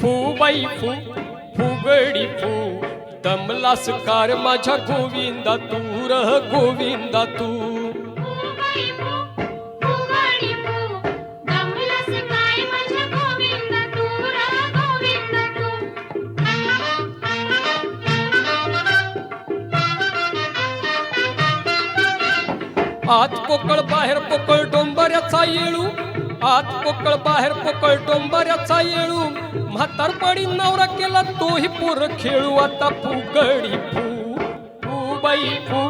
फूबाई फू फुगडी फू दमलास car माझ्या गोविंदा तू रह गोविंदा तू आत पोकळ बाहेर पोकळ डोंबऱ्याचा येळू आत पोकळ बाहेर पोकळ डोंबऱ्याचा येळू म्हातारपणी नवरा केला तोही पोर खेळू आता फुगडी फू फूबाई फू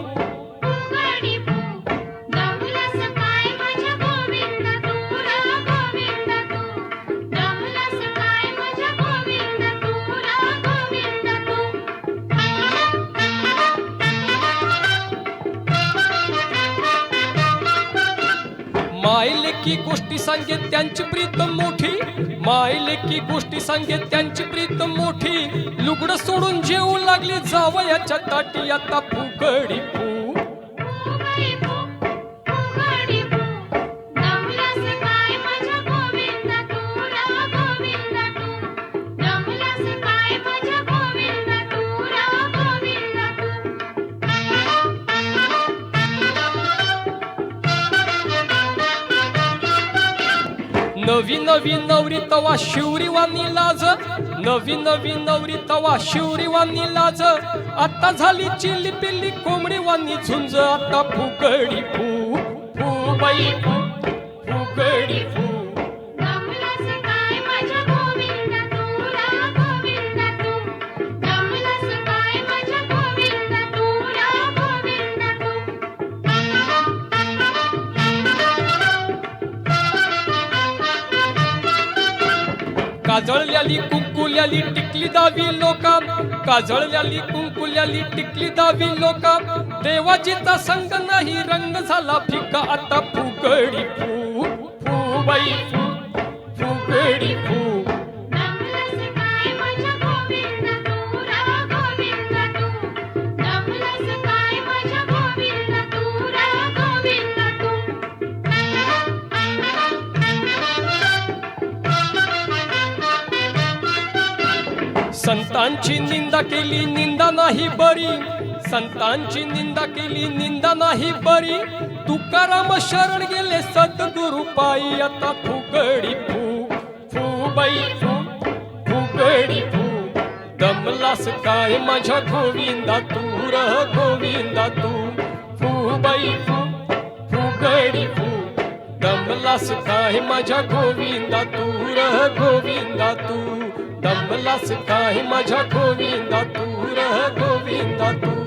मायले की गोष्टी सांगे त्यांची प्रीतम मोठी मायले की गोष्टी सांगे त्यांची प्रीतम मोठी लुगडं सोडून जेवू लागली जावयाच्या ताटी आता फुगडी फू नवी नवी नवरी तवा शिवरी वानी लाज नवी नवी नवरी तवा शिवरी वानी लाज आता झाली चिल्ली पिल्ली कोंबडी वानी झुंज आता फुगडी फू फूबाई फू फुगडी फू काजळल्याली कुंकुल्याली टिकली दावी लोका काजळल्याली कुंकुल्याली टिकली दावी लोका देवाजीचा संग नाही रंग झाला फिका आता फुगडी फू फूबाई फू फुगडी फू संतांची निंदा केली निंदा नाही बरी संतांची निंदा केली निंदा नाही बरी तुकाराम शरण गेले सद्गुरु पायी आता फुगडी फू फूबाई फू फुगडी फू दमलास काय माझ्या गोविंदा तू रह गोविंदा तू फूबाई फू फुगडी फू दमलास काय माझ्या गोविंदा तू रह गोविंदा तू दमलास काय माझ्या गोविंदा तू रह गोविंदा तू